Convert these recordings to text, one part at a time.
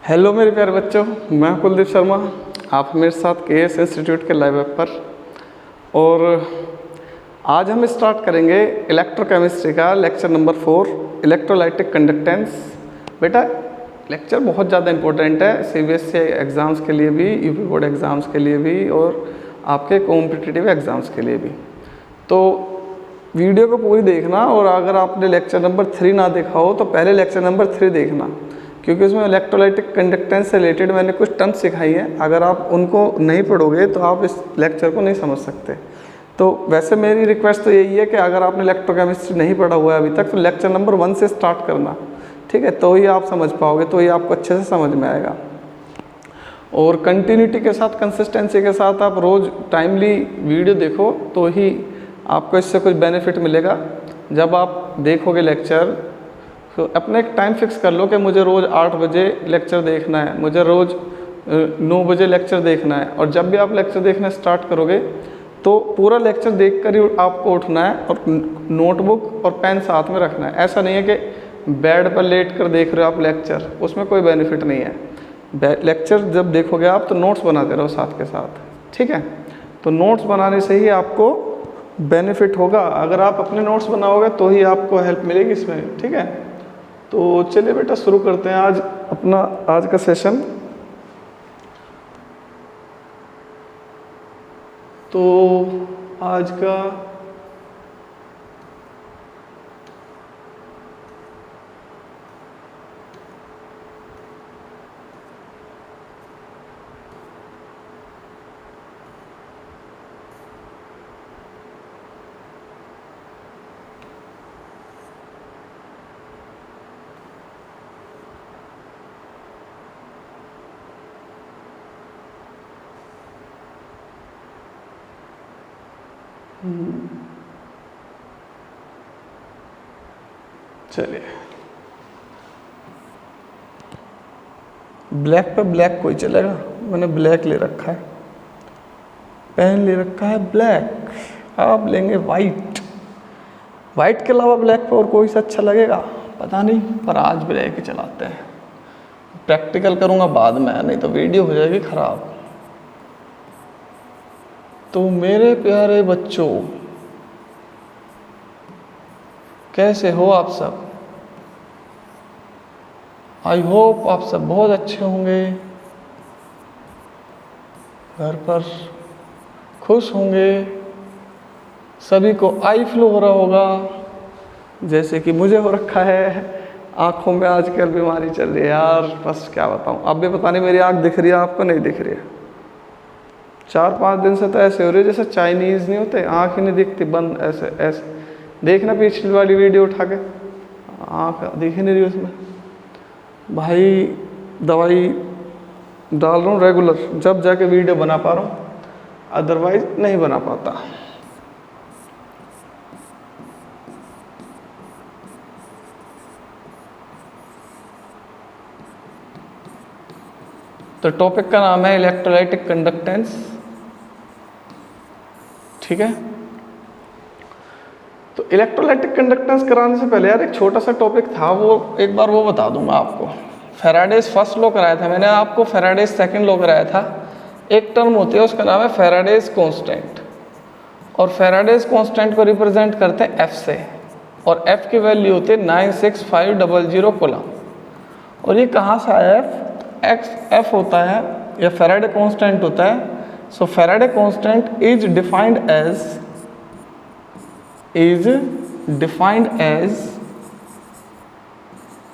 Hello मेरे प्यारे बच्चों, मैं कुलदीप शर्मा। आप मेरे साथ केएस इंस्टीट्यूट के लाइव ऐप पर। और आज हम स्टार्ट करेंगे इलेक्ट्रोकेमिस्ट्री का लेक्चर नंबर 4, इलेक्ट्रोलाइटिक कंडक्टेंस। बेटा लेक्चर बहुत ज़्यादा इंपॉर्टेंट है सीबीएसई एग्ज़ाम्स के लिए भी, यूपी बोर्ड एग्ज़ाम्स के लिए भी और आपके कॉम्पिटिटिव एग्ज़ाम्स के लिए भी। तो वीडियो को पूरी देखना, और अगर आपने लेक्चर नंबर 3 ना देखा हो तो पहले लेक्चर नंबर 3 देखना, क्योंकि उसमें इलेक्ट्रोलाइटिक कंडक्टेंस से रिलेटेड मैंने कुछ टर्म्स सिखाई हैं। अगर आप उनको नहीं पढ़ोगे तो आप इस लेक्चर को नहीं समझ सकते। तो वैसे मेरी रिक्वेस्ट तो यही है कि अगर आपने इलेक्ट्रोकेमिस्ट्री नहीं पढ़ा हुआ है अभी तक, तो लेक्चर नंबर 1 से स्टार्ट करना, ठीक है? तो ही आप समझ पाओगे, तो ही आपको अच्छे से समझ में आएगा। और कंटिन्यूटी के साथ, कंसिस्टेंसी के साथ आप रोज़ टाइमली वीडियो देखो, तो ही आपको इससे कुछ बेनिफिट मिलेगा। जब आप देखोगे लेक्चर तो अपने एक टाइम फिक्स कर लो कि मुझे रोज़ 8 बजे लेक्चर देखना है, मुझे रोज़ 9 बजे लेक्चर देखना है। और जब भी आप लेक्चर देखना स्टार्ट करोगे तो पूरा लेक्चर देखकर ही आपको उठना है, और नोटबुक और पेन साथ में रखना है। ऐसा नहीं है कि बेड पर लेट कर देख रहे हो आप लेक्चर, उसमें कोई बेनिफिट नहीं है। लेक्चर जब देखोगे आप तो नोट्स बनाते रहो साथ के साथ, ठीक है? तो नोट्स बनाने से ही आपको बेनिफिट होगा। अगर आप अपने नोट्स बनाओगे तो ही आपको हेल्प मिलेगी इसमें, ठीक है? तो चलिए बेटा शुरू करते हैं आज का सेशन। तो आज का चलिए, ब्लैक पे ब्लैक कोई चलेगा? मैंने ब्लैक ले रखा है, पेन ले रखा है ब्लैक। आप लेंगे वाइट। वाइट के अलावा ब्लैक पे और कोई सा अच्छा लगेगा पता नहीं, पर आज ब्लैक ही चलाते हैं। प्रैक्टिकल करूँगा बाद में, नहीं तो वीडियो हो जाएगी ख़राब। तो मेरे प्यारे बच्चों, कैसे हो आप सब? आई होप आप सब बहुत अच्छे होंगे, घर पर खुश होंगे। सभी को आई फ्लू हो रहा होगा, जैसे कि मुझे हो रखा है। आँखों में आजकल बीमारी चल रही है यार, बस क्या बताऊँ। अब भी पता नहीं मेरी आँख दिख रही है आपको, नहीं दिख रही है। 4-5 दिन से तो ऐसे हो रही है जैसे चाइनीज़ नहीं होते, आँख ही नहीं दिखती, बंद ऐसे ऐसे। देखना पिछली वाली वीडियो उठा के, आँख दिख ही नहीं रही उसमें। भाई दवाई डाल रहा हूँ रेगुलर, जब जाके वीडियो बना पा रहा हूँ, अदरवाइज नहीं बना पाता। तो टॉपिक का नाम है इलेक्ट्रोलाइटिक कंडक्टेंस, ठीक है? तो इलेक्ट्रोलाइटिक कंडक्टेंस कराने से पहले यार एक छोटा सा टॉपिक था, वो एक बार वो बता दूंगा आपको। फैराडेज फर्स्ट लॉ कराया था मैंने आपको, फैराडेज सेकंड लॉ कराया था। एक टर्म होती है उसका नाम है फैराडेज कांस्टेंट, और फैराडेज कांस्टेंट को रिप्रेजेंट करते हैं एफ से, और एफ की वैल्यू होती है 96500 कूलम। और ये कहाँ से आया? एफ होता है या फैराडे कांस्टेंट होता है। So Faraday constant is defined as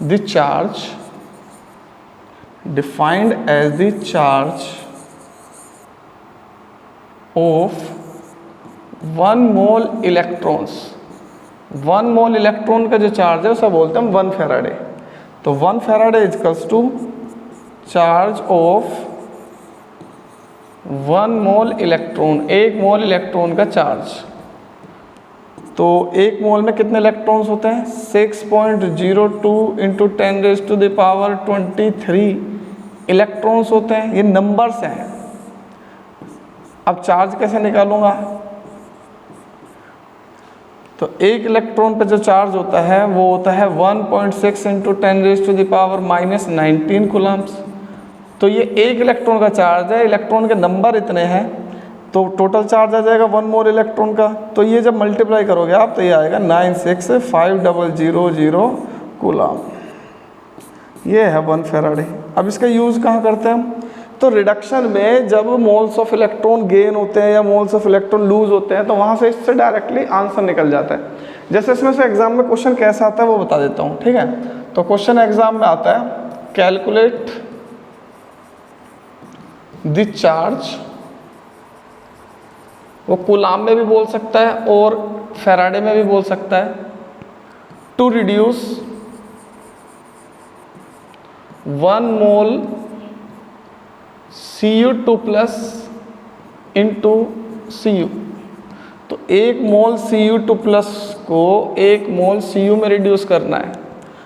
the charge of 1 mole electrons। 1 mole electron का जो चार्ज है उसे बोलते हैं 1 फैराडे। तो 1 Faraday equals to charge of 1 mole electron, 1 mole electron का चार्ज। तो 1 मोल में कितने इलेक्ट्रॉन्स होते हैं? 6.02 इंटू 10⁻23 इलेक्ट्रॉन्स होते हैं। ये नंबर्स हैं। अब चार्ज कैसे निकालूंगा? तो एक इलेक्ट्रॉन पे जो चार्ज होता है वो होता है 1.6 इंटू 10⁻⁻19 कूलम्स। तो ये एक इलेक्ट्रॉन का चार्ज है, इलेक्ट्रॉन के नंबर इतने हैं, तो टोटल चार्ज आ जाएगा 1 मोल इलेक्ट्रॉन का। तो ये जब मल्टीप्लाई करोगे आप तो ये आएगा 96500 कूलम। ये है 1 फैराडे। अब इसका यूज़ कहाँ करते हैं हम? तो रिडक्शन में जब मोल्स ऑफ इलेक्ट्रॉन गेन होते हैं या मोल्स ऑफ इलेक्ट्रॉन लूज होते हैं तो वहाँ से इससे डायरेक्टली आंसर निकल जाता है। जैसे इसमें से एग्जाम में क्वेश्चन कैसा आता है वो बता देता हूँ, ठीक है। तो क्वेश्चन एग्जाम में आता है कैलकुलेट द चार्ज, वो कूलाम में भी बोल सकता है और फैराडे में भी बोल सकता है, to reduce 1 mole Cu2 plus into Cu। तो 1 मोल Cu2 प्लस को 1 मोल Cu में रिड्यूस करना है।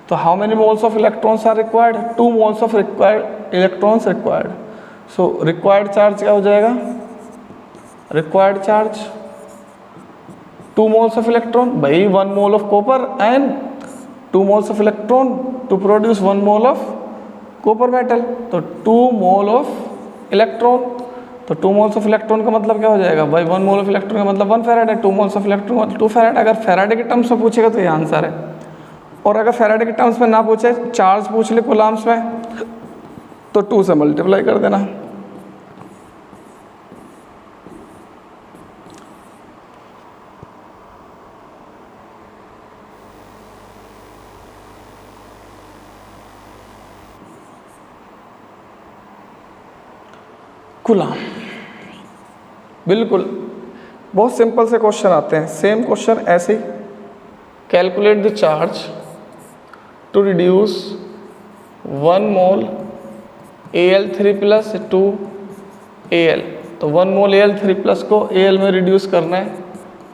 तो how many moles of electrons are required? 2 moles of required electrons required. So required charge क्या हो जाएगा? Required charge 2 moles of electron, भाई 1 mole of copper and 2 moles of electron to produce 1 mole of copper metal. तो 2 मोल of electron, तो 2 moles of electron का मतलब क्या हो जाएगा भाई? 1 मोल ऑफ इलेक्ट्रॉन का मतलब 1 फैराडे, 2 मोल्स ऑफ इलेक्ट्रॉन का मतलब 2 फैराडे। अगर फैराडे के टर्म्स में पूछेगा तो ये आंसर है, और अगर फैराडे के टर्म्स में ना पूछे, चार्ज पूछ ले कूलाम्स में, तो 2 से मल्टीप्लाई कर देना। कूलाम, बिल्कुल बहुत सिंपल से क्वेश्चन आते हैं। सेम क्वेश्चन ऐसे ही, calculate the charge to reduce 1 mole Al3 plus to Al। तो 1 मोल Al3 प्लस को Al में रिड्यूस करना है।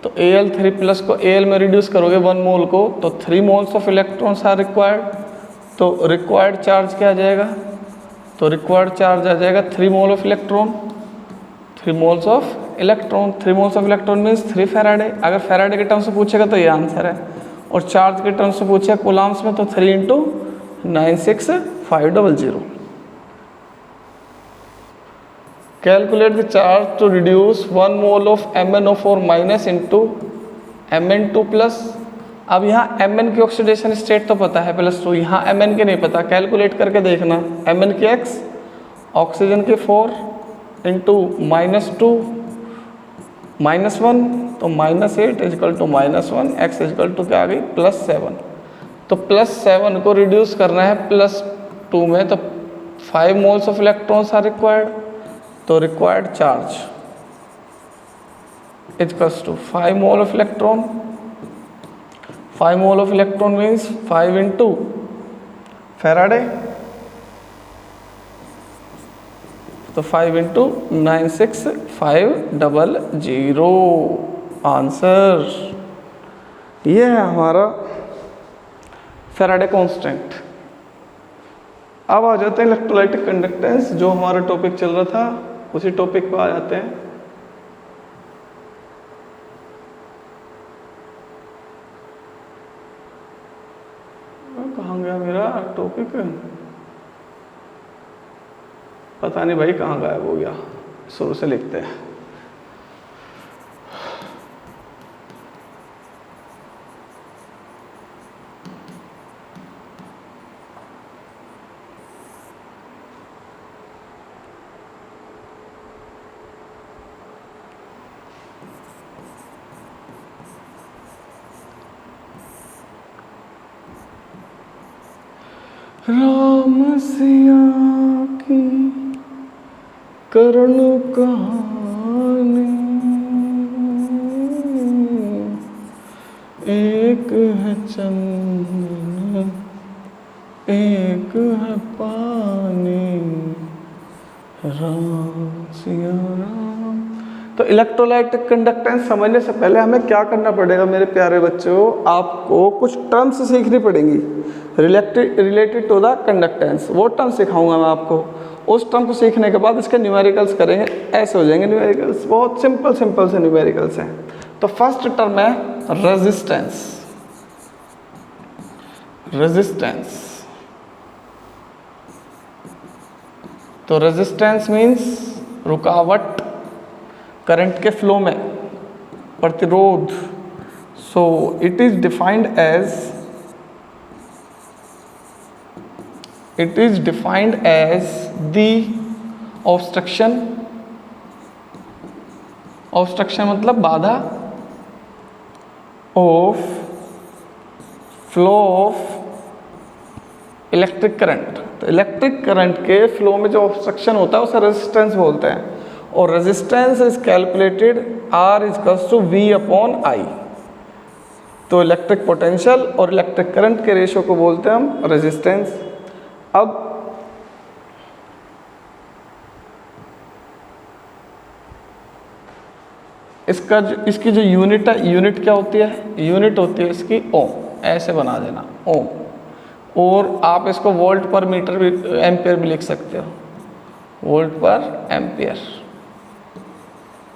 तो Al3 प्लस को Al में रिड्यूस करोगे 1 मोल को, तो 3 moles of electrons are required. तो रिक्वायर्ड चार्ज क्या आ जाएगा? तो रिक्वायर्ड चार्ज आ जाएगा 3 mole of electron, 3 moles of electron. 3 moles of electron means 3 Faraday. अगर फैराडे के टर्म्स से पूछेगा तो ये आंसर है, और चार्ज के टर्म्स से पूछेगा कूलाम्स में तो 3 into 96500। Calculate the charge to reduce 1 mole of MnO4 minus into Mn2 plus. अब यहाँ Mn की ऑक्सीडेशन स्टेट तो पता है +2, यहाँ Mn के नहीं पता, कैलकुलेट करके देखना। Mn की x, ऑक्सीजन के 4 इंटू -2 -1, तो -8 equal to -1, x equal to क्या आ गई? +7। तो +7 को रिड्यूस करना है +2 में, तो 5 moles of electrons are required. तो required charge equals to 5 mole of electron, 5 mole of electron means 5 into Faraday, तो 5 इंटू 96500 आंसर। ये है हमारा फैराडे कांस्टेंट। अब आ जाते हैं इलेक्ट्रोलाइटिक कंडक्टेंस, जो हमारा टॉपिक चल रहा था उसी टॉपिक पर आ जाते हैं। कहाँ गया मेरा टॉपिक? पता नहीं भाई कहाँ गायब हो गया। शुरू से लिखते हैं। राम सिया की करुण कहानी, एक है चंदन एक है पानी, राम सिया राम। तो इलेक्ट्रोलाइटिक कंडक्टेंस समझने से पहले हमें क्या करना पड़ेगा मेरे प्यारे बच्चों? आपको कुछ टर्म्स सीखनी पड़ेंगी रिलेटेड टू द कंडक्टेंस। वो टर्म सिखाऊंगा मैं आपको। उस टर्म को सीखने के बाद इसके न्यूमेरिकल्स करेंगे। ऐसे हो जाएंगे न्यूमेरिकल्स, बहुत सिंपल से न्यूमेरिकल्स हैं। तो फर्स्ट टर्म है रेजिस्टेंस। तो रेजिस्टेंस मीन्स रुकावट करंट के फ्लो में, प्रतिरोध। So it is defined as the obstruction, obstruction मतलब बाधा, of flow of electric current. तो इलेक्ट्रिक करंट के फ्लो में जो ऑब्स्ट्रक्शन होता है उसे रेजिस्टेंस बोलते हैं, और resistance is calculated R equals to V upon I। तो इलेक्ट्रिक पोटेंशियल और इलेक्ट्रिक करंट के रेशियो को बोलते हैं हम रेजिस्टेंस। अब इसकी जो यूनिट है, यूनिट क्या होती है? यूनिट होती है इसकी ओम, ऐसे बना देना ओम। और आप इसको वोल्ट पर मीटर भी, एम्पियर भी लिख सकते हो, वोल्ट पर एम्पियर,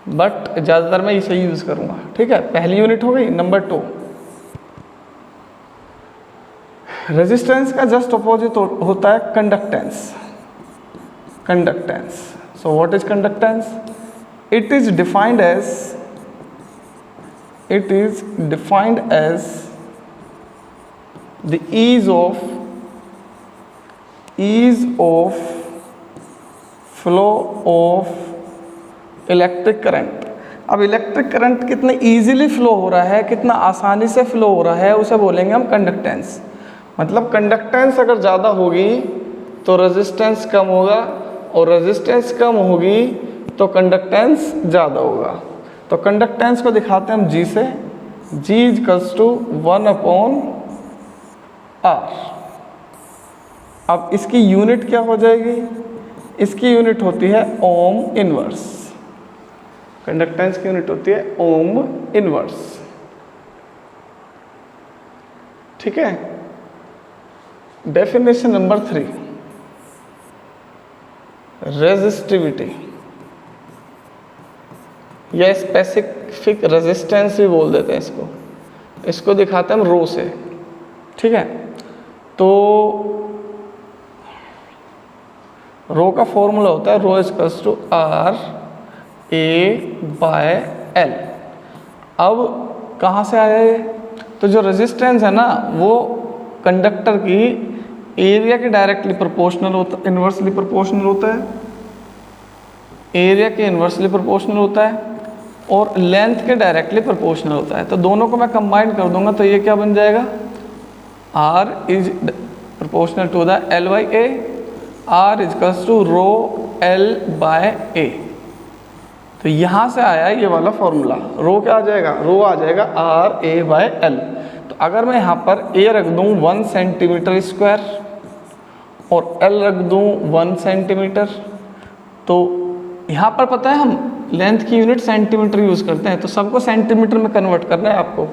बट ज़्यादातर मैं इसे यूज़ करूँगा। ठीक है, पहली यूनिट हो गई। नंबर 2, रेजिस्टेंस का जस्ट अपोजिट होता है conductance. Conductance, so what is conductance? It is defined as the ease of flow of electric current. अब इलेक्ट्रिक करंट कितने इजीली फ्लो हो रहा है, कितना आसानी से फ्लो हो रहा है, उसे बोलेंगे हम कंडक्टेंस। मतलब कंडक्टेंस अगर ज़्यादा होगी तो रेजिस्टेंस कम होगा, और रेजिस्टेंस कम होगी तो कंडक्टेंस ज़्यादा होगा। तो कंडक्टेंस को दिखाते हैं हम G से। G equals to 1 upon R। अब इसकी यूनिट क्या हो जाएगी? इसकी यूनिट होती है ओम इनवर्स। कंडक्टेंस की यूनिट होती है ओम इनवर्स। ठीक है। डेफिनेशन नंबर 3, रेजिस्टिविटी या स्पेसिफिक रेजिस्टेंस भी बोल देते हैं इसको। इसको दिखाते हैं हम रो से। ठीक है, तो रो का फॉर्मूला होता है रो इक्वल्स टू R A/L। अब कहाँ से आया ये? तो जो रेजिस्टेंस है ना वो कंडक्टर की एरिया के डायरेक्टली प्रोपोर्शनल होता, इन्वर्सली प्रोपोर्शनल होता है। एरिया के इन्वर्सली प्रोपोर्शनल होता है और लेंथ के डायरेक्टली प्रोपोर्शनल होता है। तो दोनों को मैं कंबाइन कर दूंगा तो ये क्या बन जाएगा? R is proportional to the L/A। R equals to rho L/A। तो यहाँ से आया ये वाला फॉर्मूला। रो क्या आ जाएगा? रो आ जाएगा RA/L। तो अगर मैं यहाँ पर A रख दूँ 1 सेंटीमीटर स्क्वायर और L रख दूँ 1 सेंटीमीटर, तो यहाँ पर पता है हम लेंथ की यूनिट सेंटीमीटर यूज़ करते हैं, तो सबको सेंटीमीटर में कन्वर्ट करना है आपको।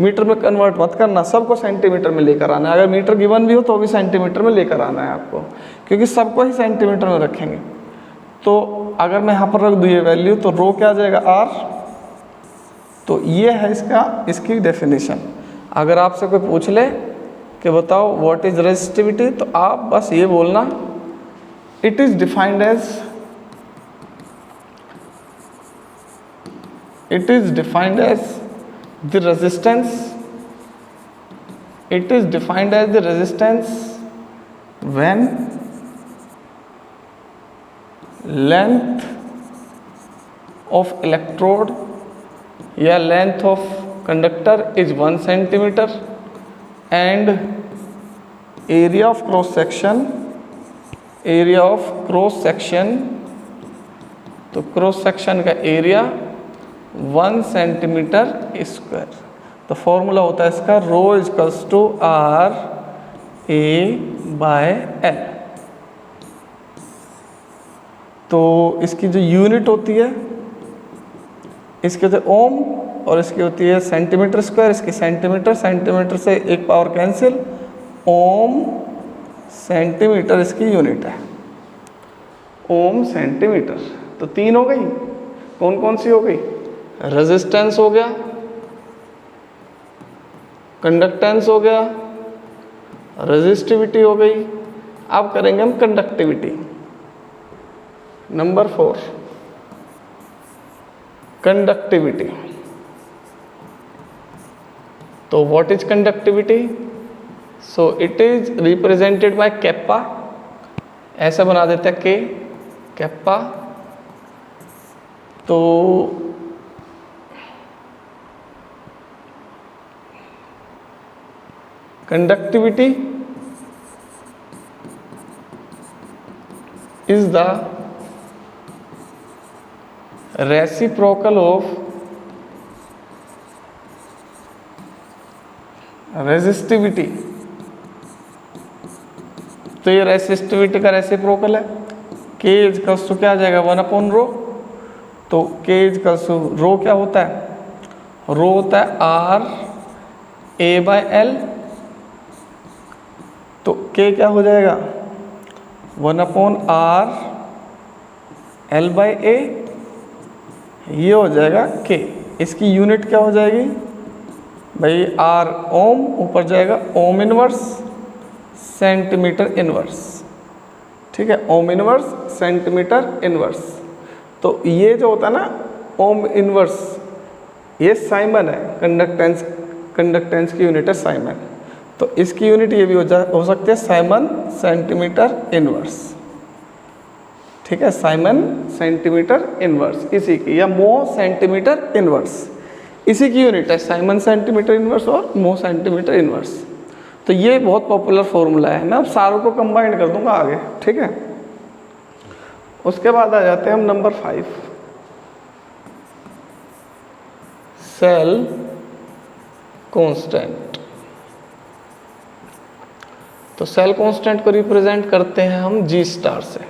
मीटर में कन्वर्ट मत करना, सबको सेंटीमीटर में लेकर आना है। अगर मीटर गिवन भी हो तो भी सेंटीमीटर में लेकर आना है आपको, क्योंकि सबको ही सेंटीमीटर में रखेंगे। तो अगर मैं यहाँ पर रख दूँ ये वैल्यू, तो रो क्या आ जाएगा? R। तो ये है इसकी डेफिनेशन। अगर आपसे कोई पूछ ले कि बताओ व्हाट इज रेजिस्टिविटी, तो आप बस ये बोलना it is defined as the resistance. It is defined as the resistance when length of electrode या length of conductor is 1 centimeter and area of cross section, तो क्रॉस सेक्शन का area 1 centimetre square. तो formula होता है इसका रो equals to RA/L। तो इसकी जो यूनिट होती है, इसकी होती है ओम और इसकी होती है सेंटीमीटर स्क्वायर। इसकी सेंटीमीटर से एक पावर कैंसिल, ओम सेंटीमीटर इसकी यूनिट है, ओम सेंटीमीटर। तो 3 हो गई। कौन कौन सी हो गई? रेजिस्टेंस हो गया, कंडक्टेंस हो गया, रेजिस्टिविटी हो गई। अब करेंगे हम कंडक्टिविटी। Number 4 conductivity. तो what is conductivity? So it is represented by kappa, ऐसा बना देते हैं के कैप्पा। तो conductivity is the reciprocal of resistivity। तो ये रेसिस्टिविटी का रेसिप्रोकल है। K इजकल्स टू क्या आ जाएगा 1/ρ। तो K इजकल्स टू रो क्या होता है? रो होता है RA/L। तो K क्या हो जाएगा 1/R L/A। ये हो जाएगा K। इसकी यूनिट क्या हो जाएगी भाई? R ओम, ऊपर जाएगा ओम इनवर्स सेंटीमीटर इनवर्स। ठीक है, ओम इनवर्स सेंटीमीटर इनवर्स। तो ये जो होता है ना ओम इनवर्स, ये साइमन है। कंडक्टेंस की यूनिट है साइमन। तो इसकी यूनिट ये भी हो सकती है साइमन सेंटीमीटर इनवर्स। ठीक है, साइमन सेंटीमीटर इनवर्स इसी की, या मो सेंटीमीटर इनवर्स, इसी की यूनिट है साइमन सेंटीमीटर इनवर्स और मो सेंटीमीटर इनवर्स। तो ये बहुत पॉपुलर फॉर्मूला है। मैं अब सारों को कंबाइन कर दूंगा आगे। ठीक है, उसके बाद आ जाते हैं हम नंबर 5, सेल कांस्टेंट। तो सेल कांस्टेंट को रिप्रेजेंट करते हैं हम G स्टार से।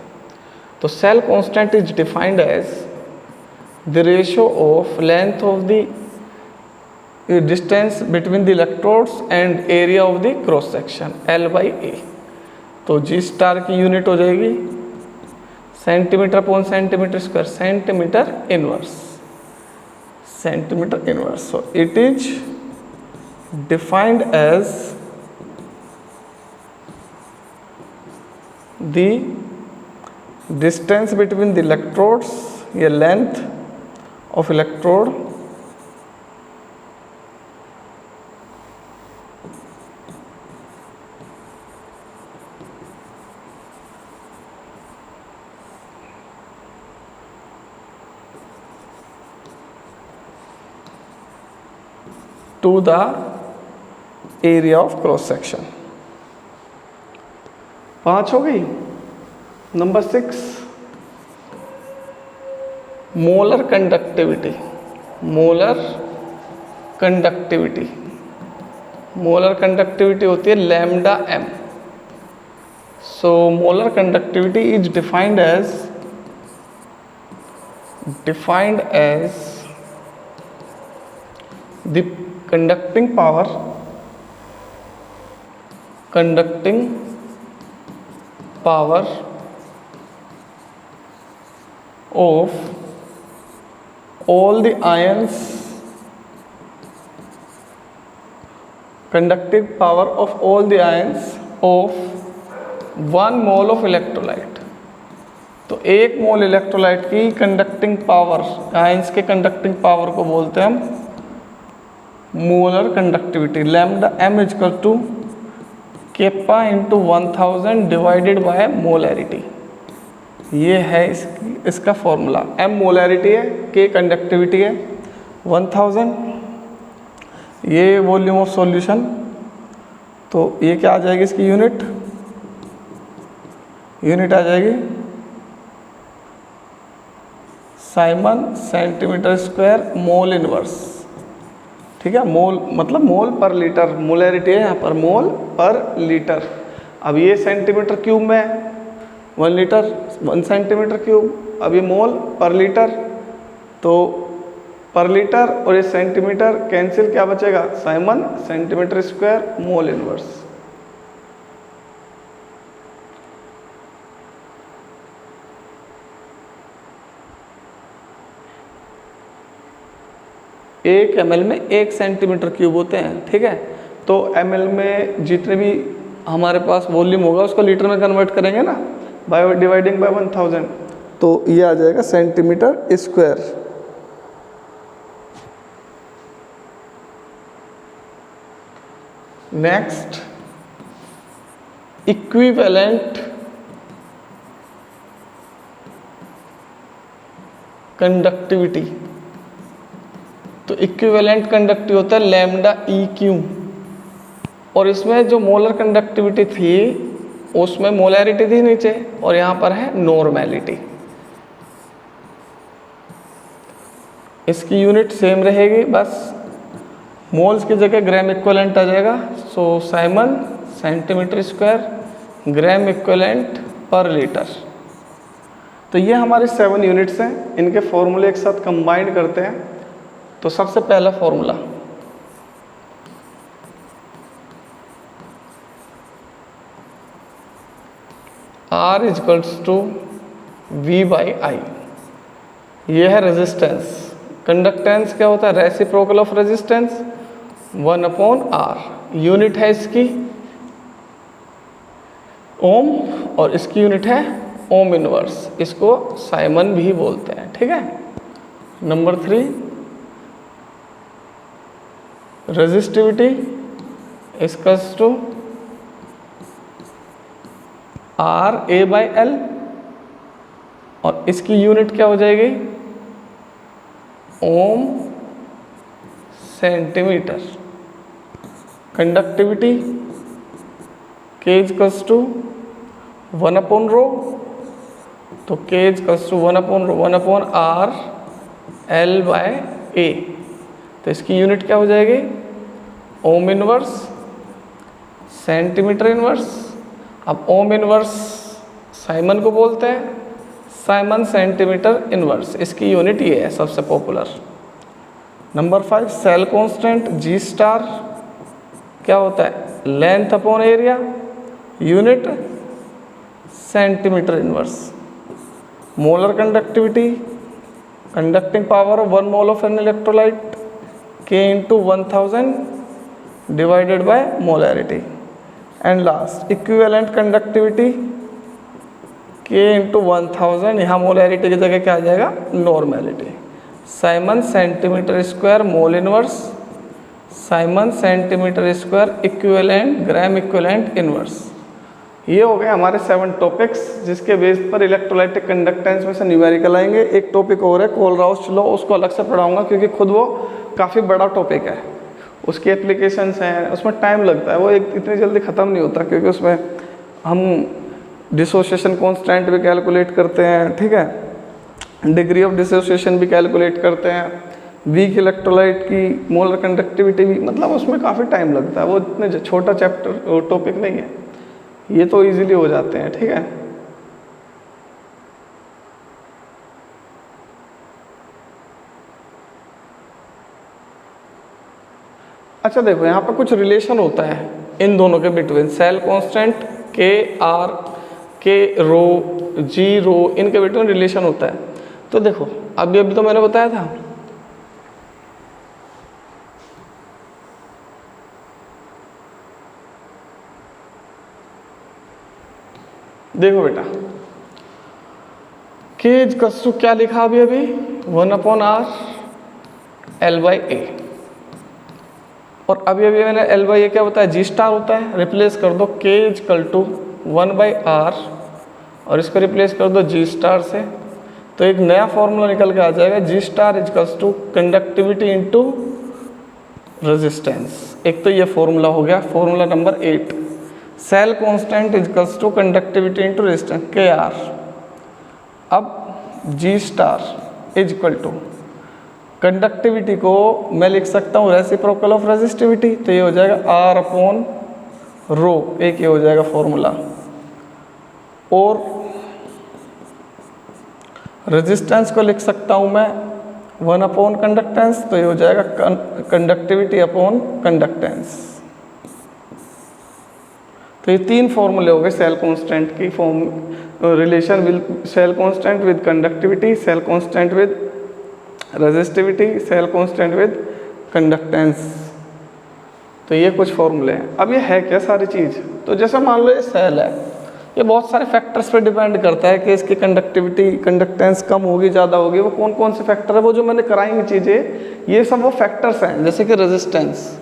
तो cell constant is defined as the ratio of length of the distance between the electrodes and area of the cross section L/A। तो G स्टार की unit हो जाएगी centimetre upon centimetre square, centimetre inverse, centimetre inverse. So it is defined as the distance between the electrodes, या length of electrode to the area of cross section। 5 हो गई। Number 6 molar conductivity. Molar conductivity, molar conductivity होती है lambda m। So molar conductivity is defined as the conducting power of all the ions, conductive power of all the ions of 1 mole of electrolyte। तो 1 mole electrolyte की conducting power, ions के conducting power को बोलते हैं हम molar conductivity. Lambda m equal to kappa into 1000 divided by molarity. ये है इसका फॉर्मूला। m मोलैरिटी है, k कंडक्टिविटी है, 1000 ये वॉल्यूम ऑफ सॉल्यूशन। तो ये क्या आ जाएगी इसकी यूनिट आ जाएगी Simon centimetre square mole inverse. ठीक है, मोल मतलब मोल पर लीटर, मोलैरिटी है यहाँ पर मोल पर लीटर। अब ये सेंटीमीटर क्यूब में है, 1 लीटर 1 सेंटीमीटर क्यूब। अब ये मोल पर लीटर, तो पर लीटर और ये सेंटीमीटर कैंसिल, क्या बचेगा Simon centimetre square mole inverse. एक ml में 1 सेंटीमीटर क्यूब होते हैं। ठीक है, तो ml में जितने भी हमारे पास वॉल्यूम होगा उसको लीटर में कन्वर्ट करेंगे ना, बाय डिवाइडिंग बाय 1000। तो ये आ जाएगा centimetre square. Next, equivalent conductivity. तो इक्विवेलेंट कंडक्टिविटी होता है लैम्डा ई क्यू, और इसमें जो मोलर कंडक्टिविटी थी उसमें मोलैरिटी थी नीचे, और यहाँ पर है नॉर्मैलिटी। इसकी यूनिट सेम रहेगी, बस मोल्स की जगह ग्राम इक्विवेलेंट आ जाएगा। So siemens centimetre square, gram equivalent per litre. तो ये हमारी 7 यूनिट्स हैं, इनके फॉर्मूले एक साथ कंबाइंड करते हैं। तो सबसे पहला formula, R equals to V by I. ये है रेजिस्टेंस। कंडक्टेंस क्या होता है? Reciprocal of resistance 1/R। Unit है इसकी ओम, और इसकी यूनिट है ओम इनवर्स। इसको साइमन भी बोलते हैं, ठीक है। Number 3, resistivity equals to RA/L, और इसकी यूनिट क्या हो जाएगी? Ohm centimetre. Conductivity K equals to 1/ρ, तो K equals to 1/R L/A। तो इसकी यूनिट क्या हो जाएगी? Ohm inverse centimetre inverse. अब ओम इनवर्स साइमन को बोलते हैं, साइमन सेंटीमीटर इनवर्स। इसकी यूनिट ये है सबसे popular. Number 5, cell constant G star क्या होता है? Length upon area, unit centimetre inverse. Molar conductivity, conducting power of 1 mole of an electrolyte K into 1000 divided by molarity. And last, equivalent conductivity K into 1000, यहाँ molarity की जगह क्या आ जाएगा? Normality. Simon centimetre square mole inverse, Simon centimetre square equivalent gram equivalent inverse. ये हो गए हमारे 7 टॉपिक्स, जिसके बेस पर इलेक्ट्रोलाइटिक कंडक्टेंस में से न्यूमेरिकल आएंगे। एक टॉपिक और है कोलराउस लॉ, उसको अलग से पढ़ाऊंगा क्योंकि खुद वो काफ़ी बड़ा टॉपिक है। उसकी एप्लीकेशंस हैं, उसमें टाइम लगता है, वो इतनी जल्दी ख़त्म नहीं होता, क्योंकि उसमें हम डिसोसिएशन कांस्टेंट भी कैलकुलेट करते हैं, ठीक है, डिग्री ऑफ डिसोसिएशन भी कैलकुलेट करते हैं, वीक इलेक्ट्रोलाइट की मोलर कंडक्टिविटी भी, मतलब उसमें काफ़ी टाइम लगता है। वो इतने छोटा चैप्टर टॉपिक नहीं है, ये तो इजीली हो जाते हैं, ठीक है। अच्छा देखो, यहाँ पर कुछ रिलेशन होता है इन दोनों के बिटवीन, सेल कांस्टेंट के रो G रो, इनके बिटवीन रिलेशन होता है। तो देखो अभी तो मैंने बताया था, देखो बेटा K कस्टू क्या लिखा अभी 1/R L/A, और अभी मैंने L/A क्या होता है? G स्टार होता है। रिप्लेस कर दो K = 1/R और इसको रिप्लेस कर दो G स्टार से, तो एक नया फॉर्मूला निकल के आ जाएगा, G star = conductivity into resistance. एक तो ये फॉर्मूला हो गया। Formula number 8, cell constant = conductivity into resistance KR। अब G स्टार = कंडक्टिविटी को मैं लिख सकता हूँ रेसिप्रोकल ऑफ रेजिस्टिविटी, तो ये हो जाएगा R/ρ, एक ये हो जाएगा फॉर्मूला। और रेजिस्टेंस को लिख सकता हूँ मैं 1/ कंडक्टेंस, तो ये हो जाएगा कंडक्टिविटी अपॉन कंडक्टेंस। तो ये 3 फॉर्मूले हो गए सेल कांस्टेंट की relation with cell constant with conductivity, cell constant with resistivity, cell constant with conductance. तो ये कुछ फॉर्मूले हैं। अब ये है क्या सारी चीज़? तो जैसे मान लो ये सेल है, ये बहुत सारे फैक्टर्स पे डिपेंड करता है कि इसकी कंडक्टिविटी कंडक्टेंस कम होगी ज़्यादा होगी। वो कौन कौन से फैक्टर है, वो जो मैंने कराई चीज़ें, ये सब वो फैक्टर्स हैं। जैसे कि रेजिस्टेंस,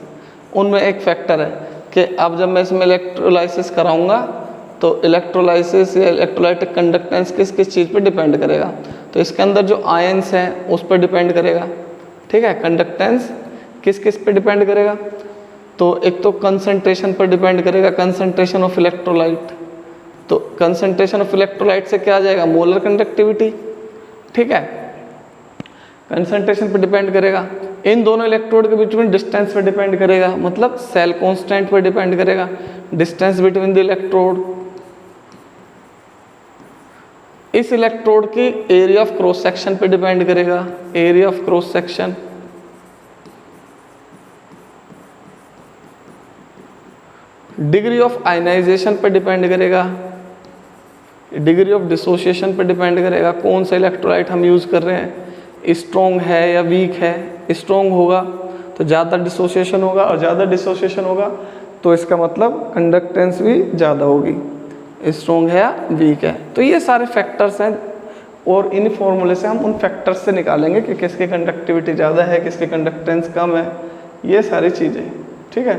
उनमें एक फैक्टर है कि अब जब मैं इसमें इलेक्ट्रोलाइसिस कराऊंगा तो इलेक्ट्रोलाइसिस या इलेक्ट्रोलाइटिक कंडक्टेंस किस किस चीज़ पे डिपेंड करेगा, तो इसके अंदर जो आयंस हैं उस पर डिपेंड करेगा। ठीक है, कंडक्टेंस किस किस पे डिपेंड करेगा, तो एक तो कंसंट्रेशन पर डिपेंड करेगा, कंसंट्रेशन ऑफ इलेक्ट्रोलाइट। तो कंसंट्रेशन ऑफ इलेक्ट्रोलाइट से क्या आ जाएगा, मोलर कंडक्टिविटी। ठीक है, कंसंट्रेशन पर डिपेंड करेगा। इन दोनों इलेक्ट्रोड के बीच में डिस्टेंस पे डिपेंड करेगा, मतलब सेल कांस्टेंट पे डिपेंड करेगा, डिस्टेंस बिटवीन द इलेक्ट्रोड। इस इलेक्ट्रोड की एरिया ऑफ क्रॉस सेक्शन पे डिपेंड करेगा, area of cross section. Degree of ionization पे डिपेंड करेगा, डिग्री ऑफ डिसोसिएशन पे डिपेंड करेगा, कौन सा इलेक्ट्रोलाइट हम यूज कर रहे हैं, स्ट्रॉन्ग है या वीक है। स्ट्रॉन्ग होगा तो ज़्यादा डिसोसिएशन होगा, और ज़्यादा डिसोसिएशन होगा तो इसका मतलब कंडक्टेंस भी ज़्यादा होगी, स्ट्रॉन्ग है या वीक है। तो ये सारे फैक्टर्स हैं, और इन फॉर्मूले से हम उन फैक्टर्स से निकालेंगे कि किसकी कंडक्टिविटी ज़्यादा है, किसकी कंडक्टेंस कम है, ये सारी चीज़ें। ठीक है,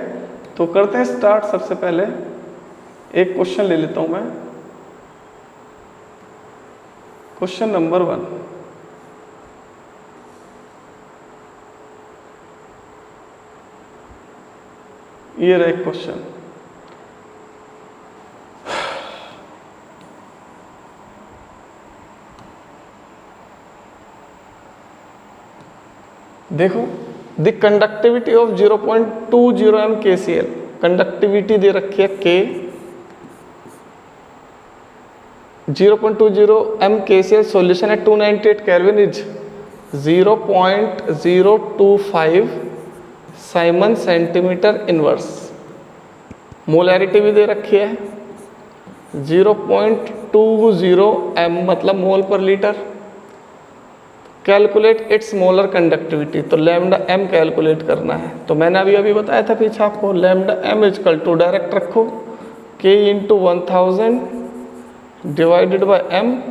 तो करते हैं स्टार्ट। सबसे पहले एक क्वेश्चन ले लेता हूँ मैं, क्वेश्चन नंबर 1। ये रहा एक क्वेश्चन। देखो, the conductivity of 0.20 m KCl, कंडक्टिविटी दे रखी है K, 0.20 m KCl सॉल्यूशन है 298 kelvin is 0.025 siemens centimetre inverse. Molarity भी दे रखी है 0.20 m, मतलब mole per litre. Calculate its molar conductivity, तो लैम्डा m कैलकुलेट करना है। तो मैंने अभी बताया था पीछे आपको, lambda m equal to direct रखो k into 1000 divided by m,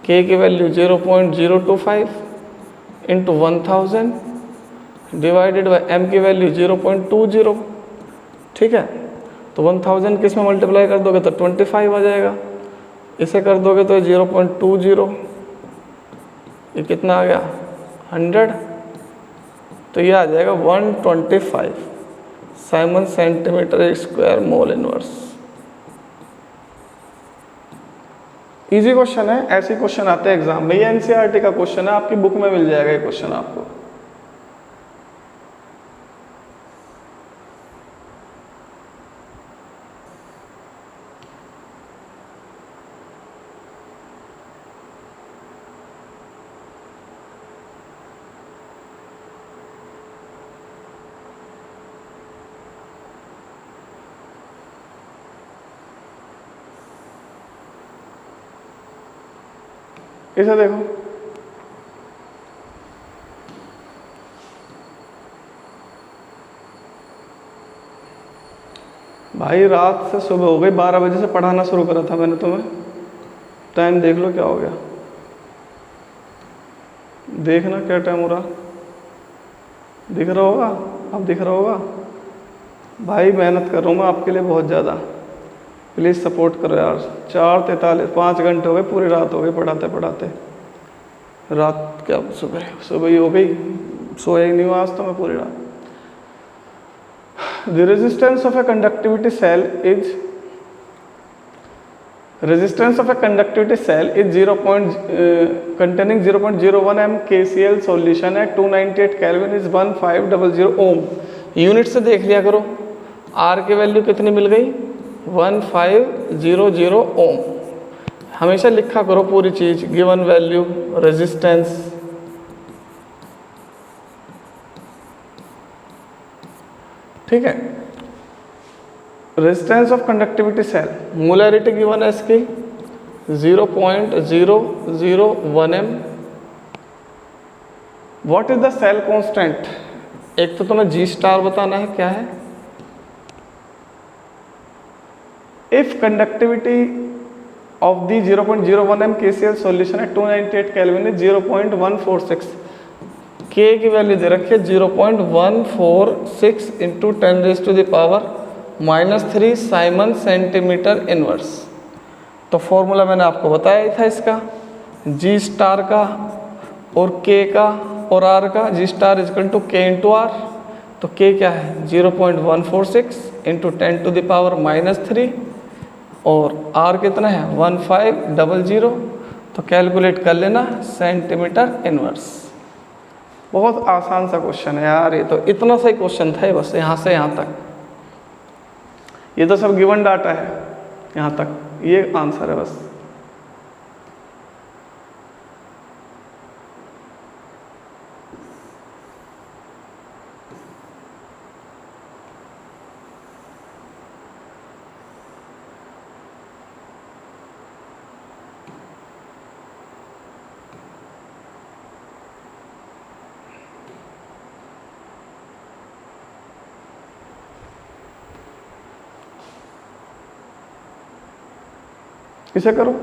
k की value 0.025 into 1000 divided by m की वैल्यू 0.20। ठीक है, तो 1000 किस में मल्टीप्लाई कर दोगे तो 25 आ जाएगा, इसे कर दोगे तो 0.20, ये कितना आ गया 100, तो ये आ जाएगा 125 Simon centimetre square mole inverse. Easy question है, ऐसे क्वेश्चन आते हैं एग्जाम में। ये एनसीईआरटी का क्वेश्चन है, आपकी बुक में मिल जाएगा ये क्वेश्चन आपको। इसे देखो, भाई रात से सुबह हो गई, 12 बजे से पढ़ाना शुरू करा था मैंने तुम्हें, टाइम देख लो क्या हो गया, देखना क्या टाइम हो रहा, दिख रहा होगा, अब दिख रहा होगा। भाई मेहनत कर रहा हूँ मैं आपके लिए बहुत ज़्यादा, प्लीज़ सपोर्ट करो यार। 4:43, 5 घंटे हो गए, पूरी रात हो गई पढ़ाते पढ़ाते। रात क्या, सुबह ही हो गई, सोया ही नहीं हुआ आज तो मैं पूरी रात। The resistance of a conductivity cell is resistance of a conductivity cell is containing 0.01 m KCl solution at 298 Kelvin is 1500 ohm। Unit से देख लिया करो, R की वैल्यू कितनी मिल गई 1500 ओम। हमेशा लिखा करो पूरी चीज, गिवन वैल्यू, रेजिस्टेंस। ठीक है, resistance of conductivity cell, molarity given है इसकी 0.001 m। What is the cell constant, एक तो तुम्हें G स्टार बताना है क्या है। If conductivity of the 0.01 m KCl solution at 298 kelvin is 0.146। K की वैल्यू दे रखी है 0.146 इंटू 10⁻³ साइमन सेंटीमीटर इनवर्स। तो फॉर्मूला मैंने आपको बताया ही था इसका, जी स्टार का और के का और आर का। जी star is equal to K into are. तो के क्या है 0.146 इंटू 10⁻³ और आर कितना है 1500। तो कैलकुलेट कर लेना सेंटीमीटर इनवर्स। बहुत आसान सा क्वेश्चन है यार, ये तो इतना सा ही क्वेश्चन था बस, यहाँ से यहाँ तक। ये तो सब गिवन डाटा है, यहाँ तक ये आंसर है बस। इसे करो।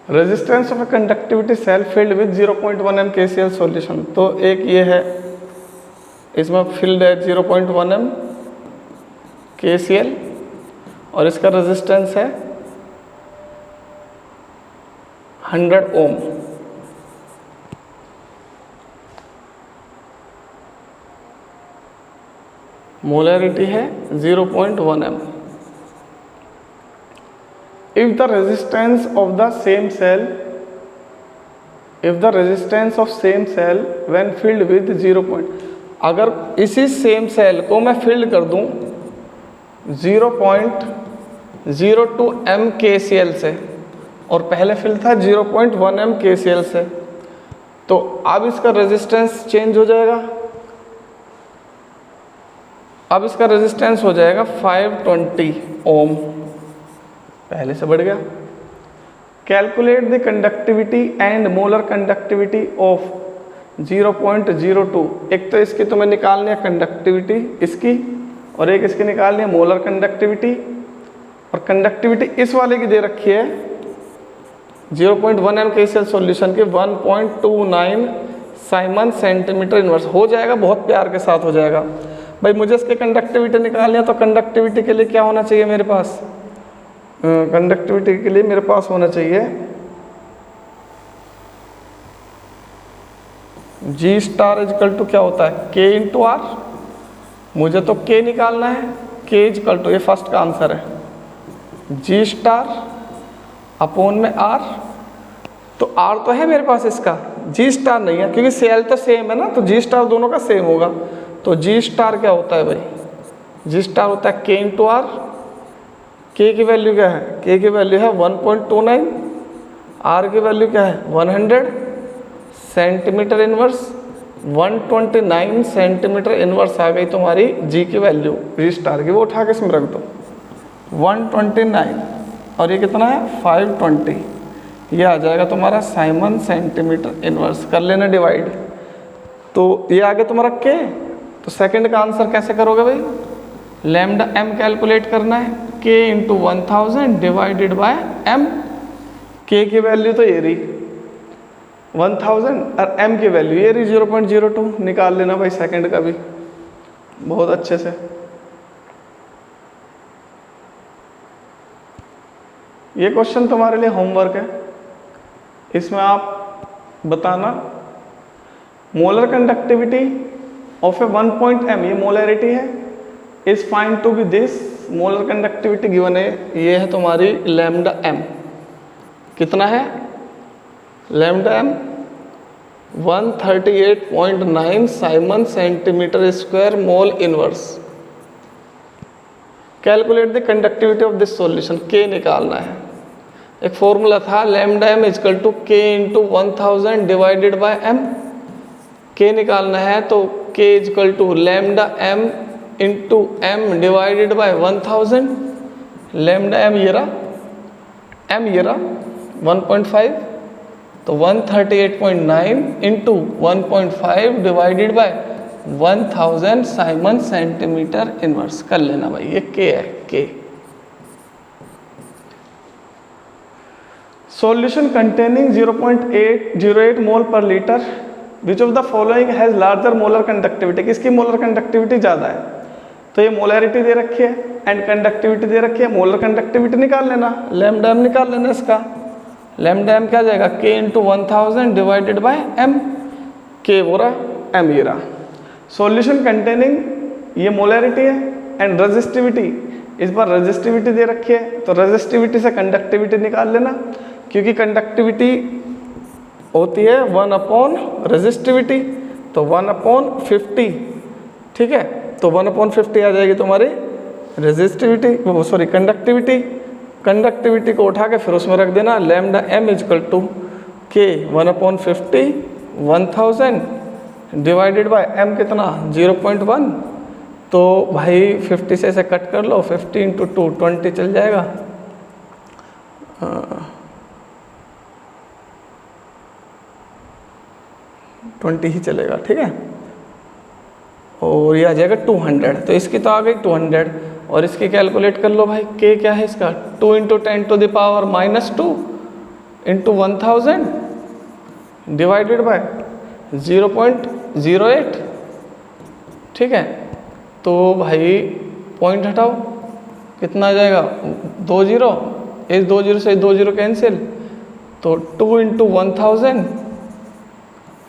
Resistance of a conductivity cell filled with 0.1 m KCl solution. तो एक ये है, इसमें फिल्ड है 0.1 m KCl और इसका रेजिस्टेंस है 100 ओम। मोलैरिटी है 0.1 m। If the resistance of the same cell, if the resistance of same cell when filled with 0. अगर इसी सेम सेल को मैं फिल्ड कर दूं 0.02 m KCl से और पहले फिल था 0.1 m KCl से, तो अब इसका रेजिस्टेंस चेंज हो जाएगा। अब इसका रेजिस्टेंस हो जाएगा 520 ओम, पहले से बढ़ गया। Calculate the conductivity and molar conductivity of 0.02। एक तो इसकी तुम्हें निकालनी है कंडक्टिविटी इसकी, और एक इसकी निकालनी है मोलर कंडक्टिविटी। और कंडक्टिविटी इस वाले की दे रखी है 0.1 m KCl सॉल्यूशन के 1.29 साइमन सेंटीमीटर इनवर्स। हो जाएगा, बहुत प्यार के साथ हो जाएगा। भाई मुझे इसकी कंडक्टिविटी निकालनी है, तो कंडक्टिविटी के लिए क्या होना चाहिए मेरे पास? कंडक्टिविटी के लिए मेरे पास होना चाहिए जी स्टार इजकल टू क्या होता है के इंटू आर। मुझे तो के निकालना है, के इजकल टू, ये फर्स्ट का आंसर है, जी स्टार अपोन में आर। तो आर तो है मेरे पास, इसका जी स्टार नहीं है क्योंकि सेल तो सेम है ना, तो जी स्टार दोनों का सेम होगा। तो जी स्टार क्या होता है भाई? जी स्टार होता है के इंटू आर। के की वैल्यू क्या है? के की वैल्यू है 1.29, आर की वैल्यू क्या है 100 सेंटीमीटर इनवर्स। 129 सेंटीमीटर इनवर्स आ गई तुम्हारी जी की वैल्यू, जी स्टार की, वो उठा के इसमें रख दो 129 और ये कितना है 520। ये आ जाएगा तुम्हारा साइमन सेंटीमीटर इनवर्स। कर लेना डिवाइड, तो ये आगे तुम्हारा के। तो सेकंड का आंसर कैसे करोगे भाई? लैम्डा एम कैलकुलेट करना है, के इंटू 1000 डिवाइडेड बाय एम। के की वैल्यू तो ये रही 1000 और एम की वैल्यू ये रही 0.02। निकाल लेना भाई सेकंड का भी बहुत अच्छे से। ये क्वेश्चन तुम्हारे लिए होमवर्क है, इसमें आप बताना molar conductivity of a 1 m, ये मोलैरिटी है, is found to be this. Molar conductivity given है, ये है तुम्हारी लैम्डा एम। कितना है lambda M? 138.9 siemens centimetre square mole inverse. Calculate the conductivity of this solution. K निकालना है। एक फॉर्मूला था lambda M equal to K into 1000 divided by M. K निकालना है तो K equal to lambda M into M divided by 1000। Lambda M ये रहा, M ये रहा 1.5, तो 138.9 into 1.5 divided by 1000 Simon centimetre inverse. कर लेना भाई, ये के है के। Solution containing 0.808 mole per litre, which of the following has larger molar conductivity, किसकी मोलर कंडक्टिविटी ज़्यादा है। तो ये मोलैरिटी दे रखी है एंड कंडक्टिविटी दे रखी है, मोलर कंडक्टिविटी निकाल लेना, लैम्डा एम निकाल लेना इसका। लैम्डा एम क्या आ जाएगा, K × 1000 divided by M, K वो रहा M ये रहा। सॉल्यूशन कंटेनिंग, ये मोलैरिटी है एंड रेजिस्टिविटी, इस बार रेजिस्टिविटी दे रखी है, तो रेजिस्टिविटी से कंडक्टिविटी निकाल लेना, क्योंकि कंडक्टिविटी होती है 1 रेजिस्टिविटी, तो 1/50, ठीक है। तो 1/50 आ जाएगी तुम्हारी रेजिस्टिविटी, सॉरी कंडक्टिविटी। कंडक्टिविटी को उठा के फिर उसमें रख देना, lambda M equal to K 1/50 1000 divided by M कितना 0.1। तो भाई 50 से इसे कट कर लो, 50 × 2 20 चल जाएगा, 20 ही चलेगा, ठीक है। और ये आ जाएगा 200, तो इसकी तो आ गई 200 और इसकी कैलकुलेट कर लो भाई। K क्या है इसका, 2 × 10⁻² × 1000 डिवाइडेड बाय 0.08, ठीक है। तो भाई पॉइंट हटाओ, कितना आ जाएगा 2 0, इस 2 0 से 2 0 कैंसिल, तो 2 × 1000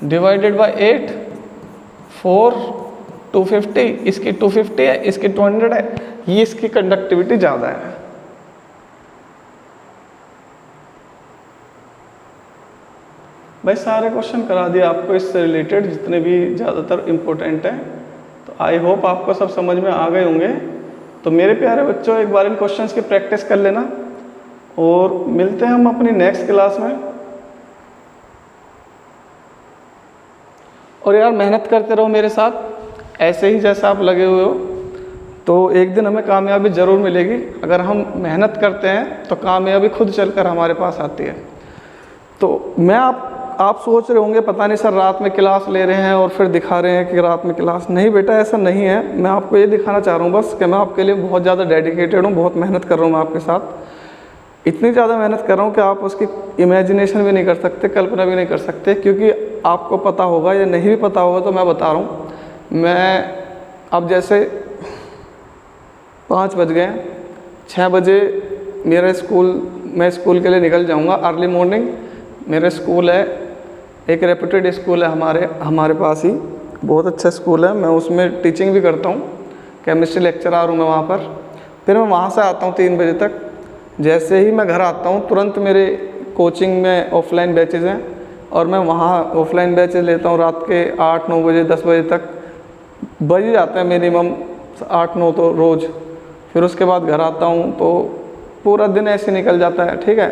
डिवाइडेड बाय 8 4 250, इसकी 250 है, इसकी 200 है, ये इसकी कंडक्टिविटी ज़्यादा है। भाई सारे क्वेश्चन करा दिए आपको इससे रिलेटेड, जितने भी ज़्यादातर इम्पोर्टेंट हैं। तो आई होप आपको सब समझ में आ गए होंगे। तो मेरे प्यारे बच्चों, एक बार इन क्वेश्चंस की प्रैक्टिस कर लेना और मिलते हैं हम अपनी नेक्स्ट क्लास में। और यार मेहनत करते रहो मेरे साथ, ऐसे ही जैसे आप लगे हुए हो, तो एक दिन हमें कामयाबी ज़रूर मिलेगी। अगर हम मेहनत करते हैं तो कामयाबी खुद चलकर हमारे पास आती है। तो मैं आप सोच रहे होंगे पता नहीं सर रात में क्लास ले रहे हैं और फिर दिखा रहे हैं कि रात में क्लास, नहीं बेटा ऐसा नहीं है। मैं आपको ये दिखाना चाह रहा हूँ बस कि मैं आपके लिए बहुत ज़्यादा डेडिकेटेड हूँ, बहुत मेहनत कर रहा हूँ मैं आपके साथ। इतनी ज़्यादा मेहनत कर रहा हूँ कि आप उसकी इमेजिनेशन भी नहीं कर सकते, कल्पना भी नहीं कर सकते, क्योंकि आपको पता होगा या नहीं भी पता होगा तो मैं बता रहा हूँ। मैं अब जैसे 5 बज गए, 6 बजे मेरा मैं स्कूल के लिए निकल जाऊँगा अर्ली मॉर्निंग। मेरा स्कूल है, एक रेप्यूटेड स्कूल है हमारे पास ही, बहुत अच्छा स्कूल है। मैं उसमें टीचिंग भी करता हूँ, केमिस्ट्री लेक्चरर हूँ मैं वहाँ पर। फिर मैं वहाँ से आता हूँ 3 बजे तक। जैसे ही मैं घर आता हूँ तुरंत मेरे कोचिंग में ऑफलाइन बैचेज़ हैं और मैं वहाँ ऑफलाइन बैचेज़ लेता हूँ रात के 8-9 बजे 10 बजे तक बज जाते हैं मिनिमम 8-9 तो रोज़। फिर उसके बाद घर आता हूँ तो पूरा दिन ऐसे निकल जाता है, ठीक है।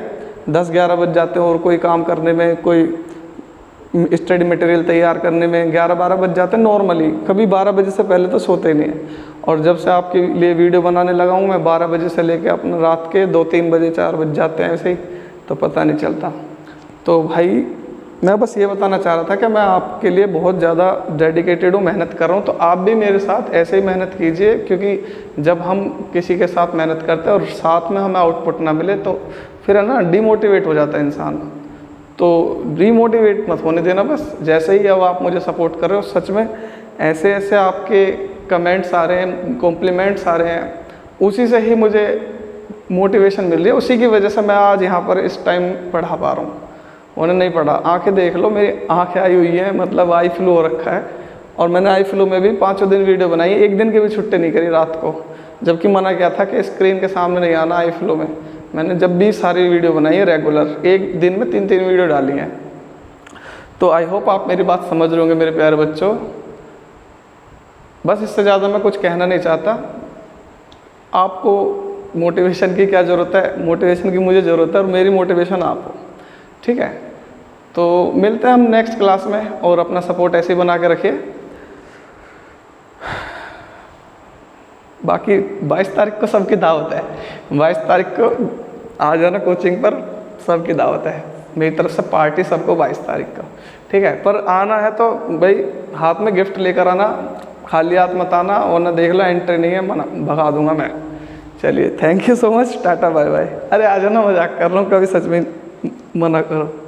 10-11 बज जाते हैं और कोई काम करने में, कोई स्टडी मटेरियल तैयार करने में 11-12 बज जाते हैं नॉर्मली। कभी 12 बजे से पहले तो सोते ही नहीं है। और जब से आपके लिए वीडियो बनाने लगा हूँ मैं 12 बजे से लेके अपना रात के 2-3 बजे 4 बज जाते हैं ऐसे ही, तो पता नहीं चलता। तो भाई मैं बस ये बताना चाह रहा था कि मैं आपके लिए बहुत ज़्यादा डेडिकेटेड हूँ, मेहनत कर रहा हूँ। तो आप भी मेरे साथ ऐसे ही मेहनत कीजिए, क्योंकि जब हम किसी के साथ मेहनत करते हैं और साथ में हमें आउटपुट ना मिले तो फिर है ना डिमोटिवेट हो जाता है इंसान। तो डिमोटिवेट मत होने देना। बस जैसे ही अब आप मुझे सपोर्ट कर रहे हो, सच में ऐसे ऐसे आपके कमेंट्स आ रहे हैं, कॉम्प्लीमेंट्स आ रहे हैं, उसी से ही मुझे मोटिवेशन मिल रही है। उसी की वजह से मैं आज यहाँ पर इस टाइम पढ़ा पा रहा हूँ। उन्हें नहीं पढ़ा, आंखें देख लो, मेरी आंखें आई हुई हैं, मतलब आई फ्लू हो रखा है। और मैंने आई फ्लू में भी 5 दिन वीडियो बनाई, एक दिन की भी छुट्टी नहीं करी रात को, जबकि मना किया था कि स्क्रीन के सामने नहीं आना आई फ्लू में। मैंने जब भी सारी वीडियो बनाई है रेगुलर, एक दिन में 3-3 वीडियो डाली हैं। तो आई होप आप मेरी बात समझ रहे होंगे मेरे प्यारे बच्चों। बस इससे ज़्यादा मैं कुछ कहना नहीं चाहता। आपको मोटिवेशन की क्या ज़रूरत है, मोटिवेशन की मुझे ज़रूरत है और मेरी मोटिवेशन आप हो, ठीक है। तो मिलते हैं हम नेक्स्ट क्लास में, और अपना सपोर्ट ऐसे ही बना के रखिए। बाकी 22 तारीख को सबकी दावत है, 22 तारीख को आ जाना कोचिंग पर, सबकी दावत है मेरी तरफ से पार्टी सबको 22 तारीख को, ठीक है। पर आना है तो भाई हाथ में गिफ्ट लेकर आना, खाली हाथ मत आना, वरना देख लो एंट्री नहीं है, मना भगा दूंगा मैं। चलिए thank you so much, tata bye bye. अरे आ जाना, मजाक कर रहा हूँ, कभी सच में मना करो।